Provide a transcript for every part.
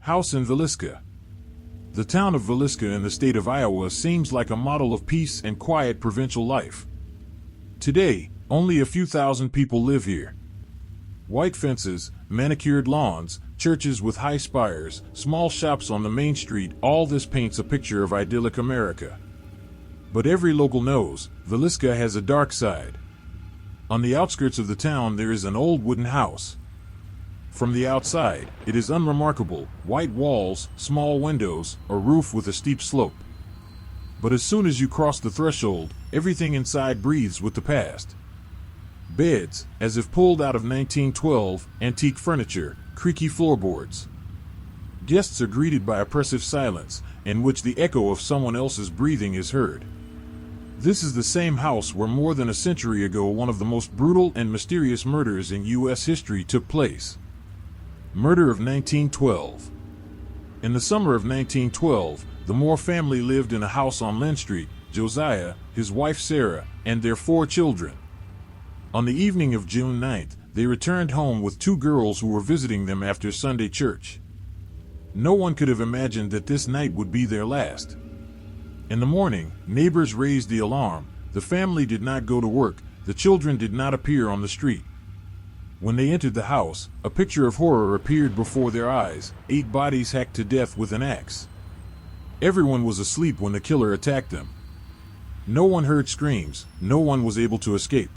House in Villisca. The town of Villisca in the state of Iowa seems like a model of peace and quiet provincial life. Today, only a few thousand people live here. White fences, manicured lawns, churches with high spires, small shops on the main street, all this paints a picture of idyllic America. But every local knows, Villisca has a dark side. On the outskirts of the town there is an old wooden house. From the outside, it is unremarkable, white walls, small windows, a roof with a steep slope. But as soon as you cross the threshold, everything inside breathes with the past. Beds, as if pulled out of 1912, antique furniture, creaky floorboards. Guests are greeted by oppressive silence, in which the echo of someone else's breathing is heard. This is the same house where more than a century ago one of the most brutal and mysterious murders in U.S. history took place. Murder of 1912. In the summer of 1912, the Moore family lived in a house on Lynn Street, Josiah, his wife Sarah, and their 4 children. On the evening of June 9th, they returned home with 2 girls who were visiting them after Sunday church. No one could have imagined that this night would be their last. In the morning, neighbors raised the alarm. The family did not go to work. The children did not appear on the street. When they entered the house, a picture of horror appeared before their eyes, 8 bodies hacked to death with an axe. Everyone was asleep when the killer attacked them. No one heard screams. No one was able to escape.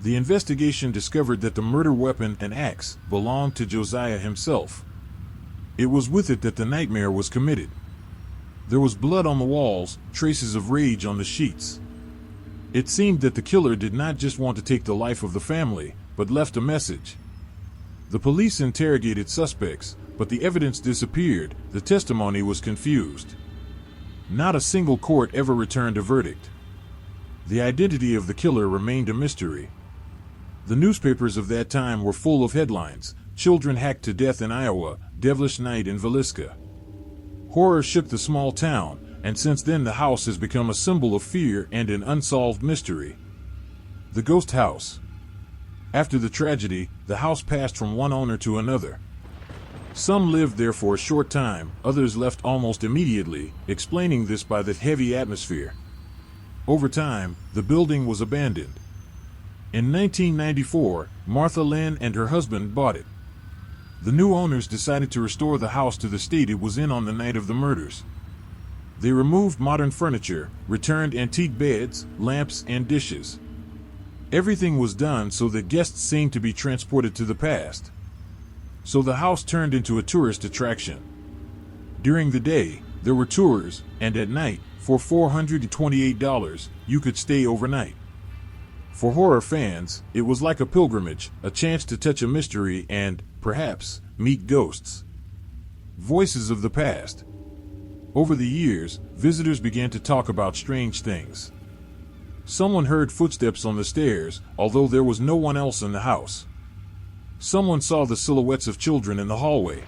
The investigation discovered that the murder weapon, an axe, belonged to Josiah himself. It was with it that the nightmare was committed. There was blood on the walls, traces of rage on the sheets. It seemed that the killer did not just want to take the life of the family, but left a message. The police interrogated suspects, but the evidence disappeared. The testimony was confused. Not a single court ever returned a verdict. The identity of the killer remained a mystery. The newspapers of that time were full of headlines: children hacked to death in Iowa, devilish night in Villisca. Horror shook the small town, and since then the house has become a symbol of fear and an unsolved mystery. The ghost house. After the tragedy, the house passed from one owner to another. Some lived there for a short time, others left almost immediately, explaining this by the heavy atmosphere. Over time, the building was abandoned. In 1994, Martha Lynn and her husband bought it. The new owners decided to restore the house to the state it was in on the night of the murders. They removed modern furniture, returned antique beds, lamps, and dishes. Everything was done so that guests seemed to be transported to the past. So the house turned into a tourist attraction. During the day, there were tours, and at night, for $428, you could stay overnight. For horror fans, it was like a pilgrimage, a chance to touch a mystery and, perhaps, meet ghosts. Voices of the past. Over the years, visitors began to talk about strange things. Someone heard footsteps on the stairs, although there was no one else in the house. Someone saw the silhouettes of children in the hallway.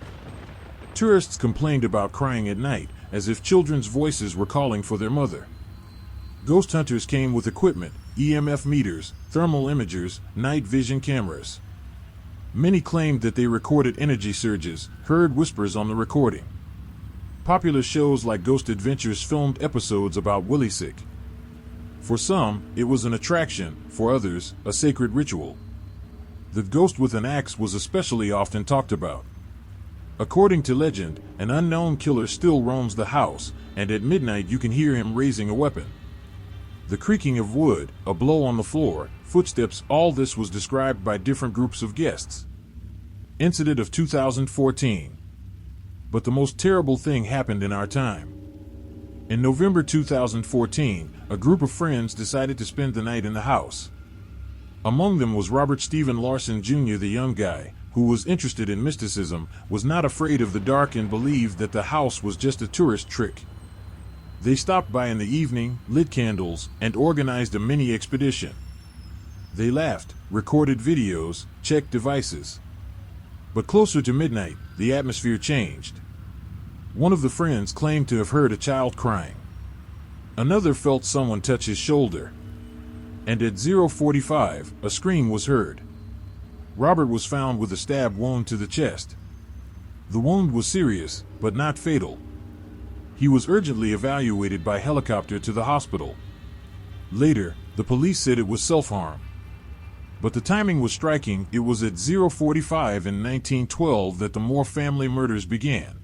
Tourists complained about crying at night, as if children's voices were calling for their mother. Ghost hunters came with equipment: EMF meters, thermal imagers, night vision cameras. Many claimed that they recorded energy surges, heard whispers on the recording. Popular shows like Ghost Adventures filmed episodes about Villisca. For some, it was an attraction; for others, a sacred ritual. The ghost with an axe was especially often talked about. According to legend, an unknown killer still roams the house, and at midnight you can hear him raising a weapon. The creaking of wood, a blow on the floor, footsteps, all this was described by different groups of guests. Incident of 2014. But the most terrible thing happened in our time. In November 2014, a group of friends decided to spend the night in the house. Among them was Robert Stephen Larson Jr. The young guy, who was interested in mysticism, was not afraid of the dark and believed that the house was just a tourist trick. They stopped by in the evening, lit candles, and organized a mini expedition. They laughed, recorded videos, checked devices. But closer to midnight, the atmosphere changed. One of the friends claimed to have heard a child crying. Another felt someone touch his shoulder. And at 0:45, a scream was heard. Robert was found with a stab wound to the chest. The wound was serious, but not fatal. He was urgently evaluated by helicopter to the hospital. Later, the police said it was self-harm. But the timing was striking. It was at 0:45 in 1912 that the Moore family murders began.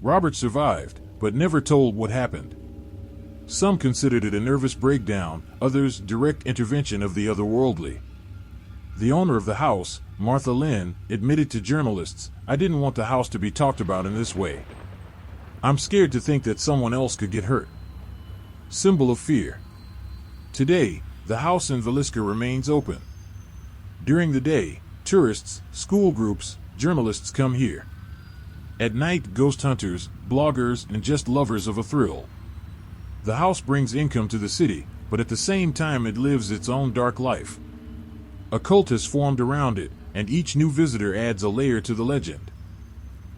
Robert survived, but never told what happened. Some considered it a nervous breakdown, others direct intervention of the otherworldly. The owner of the house, Martha Lynn, admitted to journalists, "I didn't want the house to be talked about in this way. I'm scared to think that someone else could get hurt." Symbol of fear. Today, the house in Villisca remains open. During the day, tourists, school groups, journalists come here. At night, ghost hunters, bloggers, and just lovers of a thrill. The house brings income to the city, but at the same time it lives its own dark life. A cult has formed around it, and each new visitor adds a layer to the legend.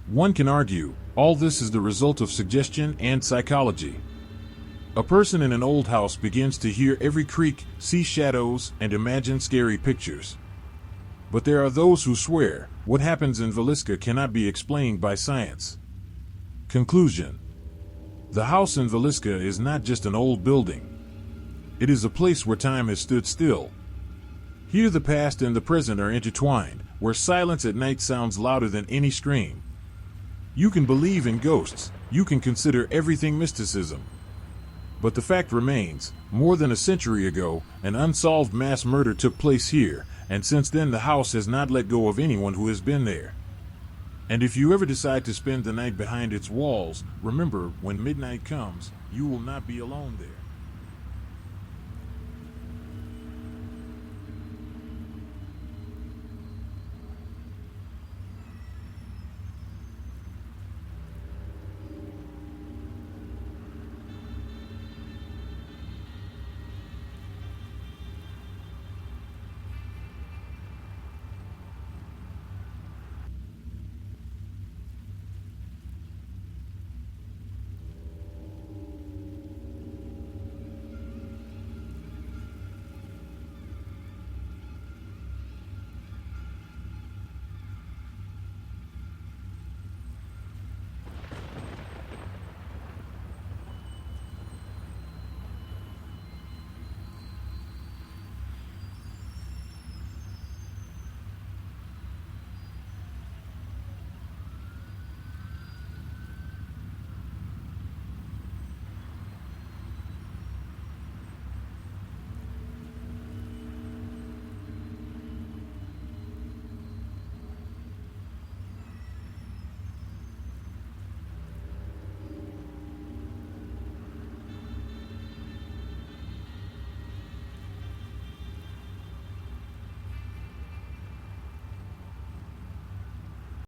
One can argue, all this is the result of suggestion and psychology. A person in an old house begins to hear every creak, see shadows, and imagine scary pictures. But there are those who swear, what happens in Villisca cannot be explained by science. Conclusion. The house in Villisca is not just an old building. It is a place where time has stood still. Here the past and the present are intertwined, where silence at night sounds louder than any scream. You can believe in ghosts, you can consider everything mysticism. But the fact remains, more than a century ago, an unsolved mass murder took place here, and since then the house has not let go of anyone who has been there. And if you ever decide to spend the night behind its walls, remember, when midnight comes, you will not be alone there.